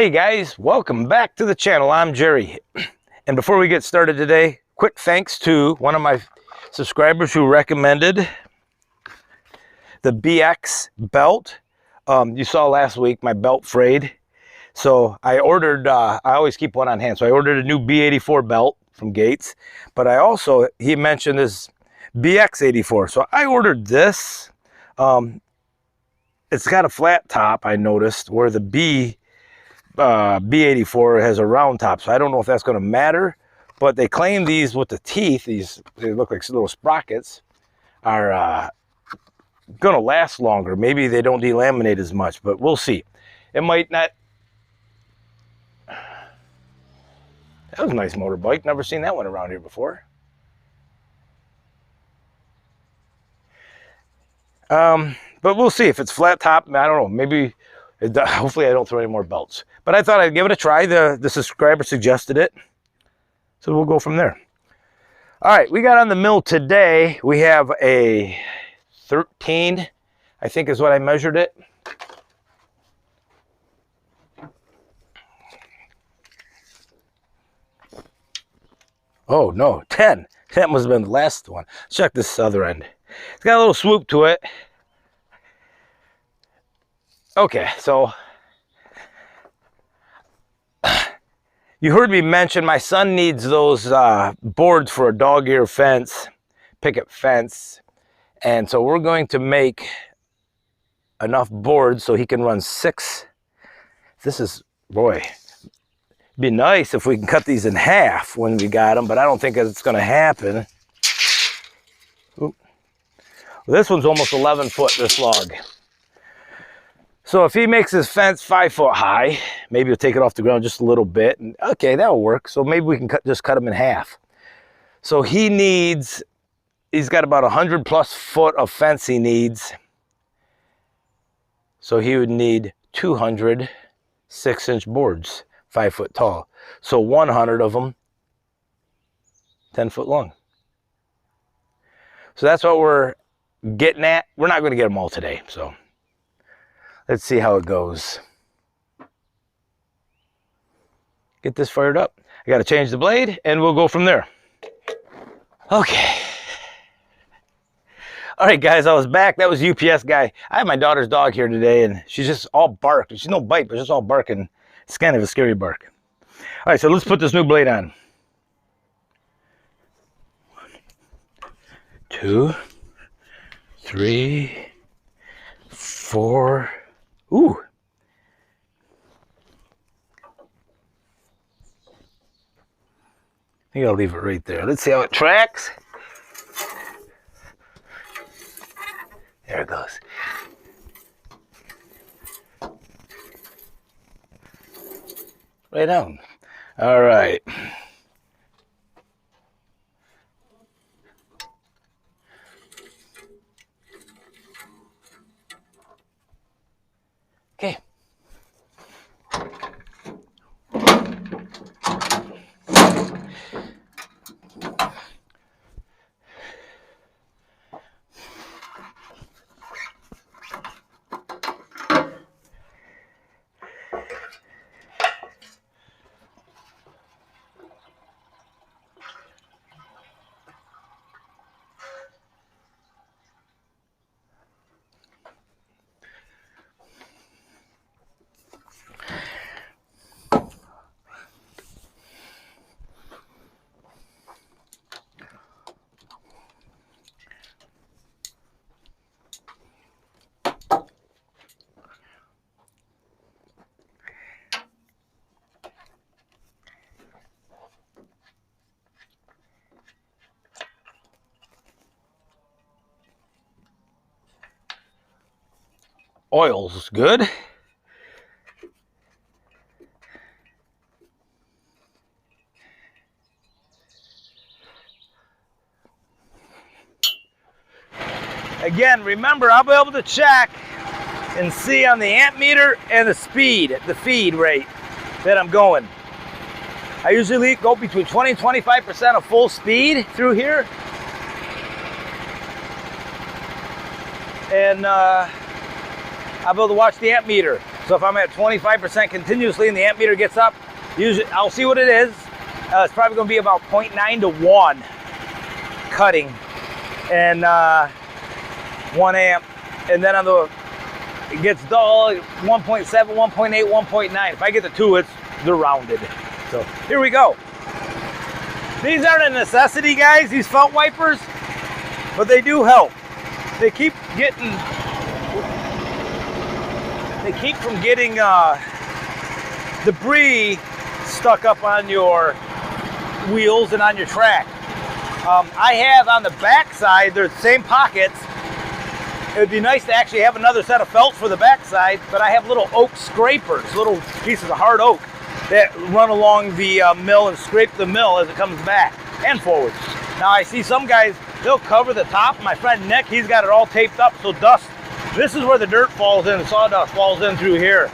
Hey guys, welcome back to the channel. I'm Jerry. And before we get started today, quick thanks to one of my subscribers who recommended the BX belt. You saw last week my belt frayed. So I ordered, I always keep one on hand. So I ordered a new B84 belt from Gates. But I also, he mentioned this BX84. So I ordered this. It's got a flat top, I noticed, where the B84 has a round top, so I don't know if that's going to matter, but they claim these with the teeth, they look like little sprockets, are going to last longer. Maybe they don't delaminate as much, but we'll see. It might not. That was a nice motorbike. Never seen that one around here before. But we'll see if it's flat top. I don't know. Maybe. Hopefully I don't throw any more belts. But I thought I'd give it a try. The subscriber suggested it. So we'll go from there. All right, we got on the mill today. We have a 13, I think is what I measured it. Oh no, 10. That must have been the last one. Check this other end. It's got a little swoop to it. Okay, so you heard me mention my son needs those boards for a dog ear fence, picket fence, and so we're going to make enough boards so he can run 6. This is, boy, it'd be nice if we can cut these in half when we got them, but I don't think it's going to happen. Oop. Well, this one's almost 11 foot, this log. So if he makes his fence 5 foot high, maybe he'll take it off the ground just a little bit. And okay, that'll work. So maybe we can just cut him in half. So he's got about 100 plus foot of fence he needs. So he would need 200 6-inch boards, 5 foot tall. So 100 of them, 10 foot long. So that's what we're getting at. We're not going to get them all today, so. Let's see how it goes. Get this fired up. I got to change the blade and we'll go from there. Okay. All right, guys, I was back. That was UPS guy. I have my daughter's dog here today and she's just all bark. She's no bite, but just all barking. It's kind of a scary bark. All right, so let's put this new blade on. 1, 2, 3, 4. Ooh. I think I'll leave it right there. Let's see how it tracks. There it goes. Right on. All right. Okay. Oil's good. Again, remember, I'll be able to check and see on the amp meter and the speed, the feed rate that I'm going. I usually go between 20 and 25% of full speed through here. And I'll be able to watch the amp meter. So if I'm at 25% continuously and the amp meter gets up, usually I'll see what it is. It's probably going to be about 0.9 to 1 cutting and 1 amp. And then on the, it gets dull, 1.7, 1.8, 1.9. If I get the 2, they're rounded. So here we go. These aren't a necessity, guys, these felt wipers, but they do help. They keep from getting debris stuck up on your wheels and on your track. I have on the back side, they're the same pockets. It would be nice to actually have another set of felts for the back side, but I have little oak scrapers, little pieces of hard oak that run along the mill and scrape the mill as it comes back and forward. Now I see some guys, they'll cover the top. My friend Nick, he's got it all taped up so dust, this is where the dirt falls in, the sawdust falls in through here.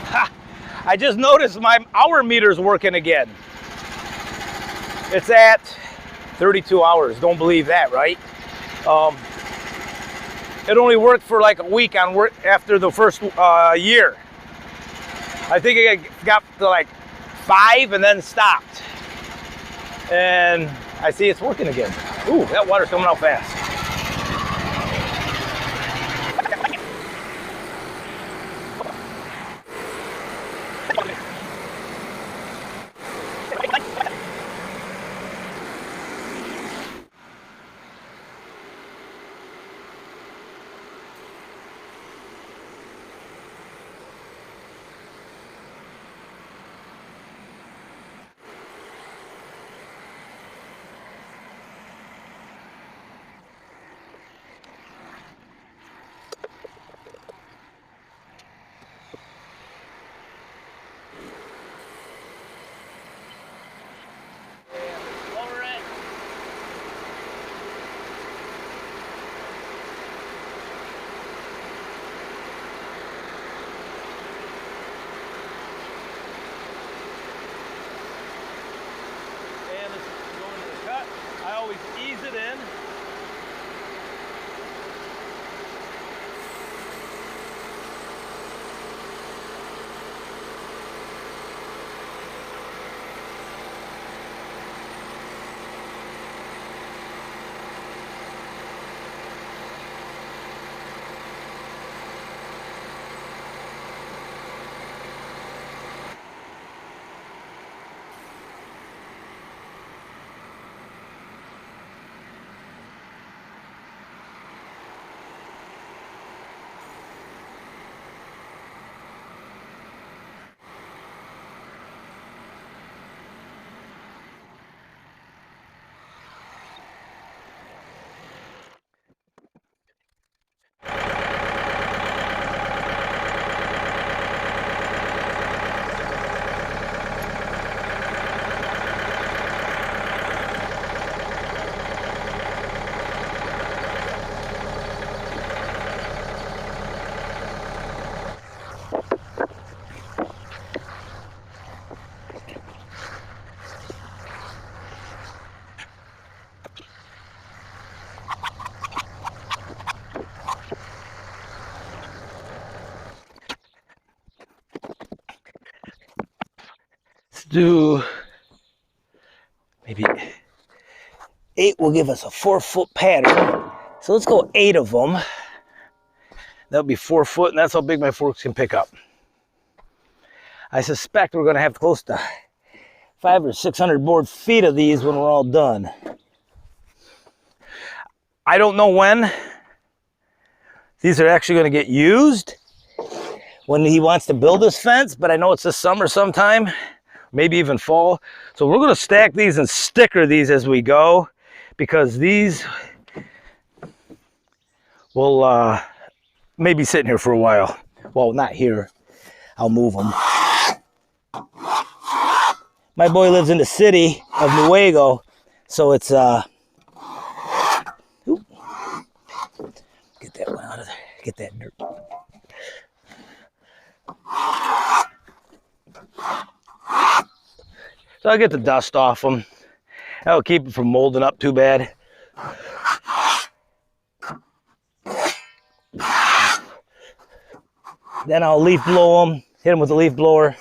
Ha! I just noticed my hour meter's working again. It's at 32 hours, don't believe that, right? It only worked for like a week on work after the first year. I think it got to like 5 and then stopped. And I see it's working again. Ooh, that water's coming out fast. Ease it in. Do maybe 8 will give us a 4-foot pattern. So let's go 8 of them. That'll be 4 foot, and that's how big my forks can pick up. I suspect we're going to have close to 500 or 600 board feet of these when we're all done. I don't know when these are actually going to get used, when he wants to build this fence, but I know it's this summer sometime. Maybe even fall. So we're going to stack these and sticker these as we go, because these will maybe sitting here for a while. Well, not here. I'll move them. My boy lives in the city of Nuevo, so it's oop. Get that one out of there. Get that dirt. So I get the dust off them. That'll keep them from molding up too bad. Then I'll leaf blow them, hit them with a leaf blower.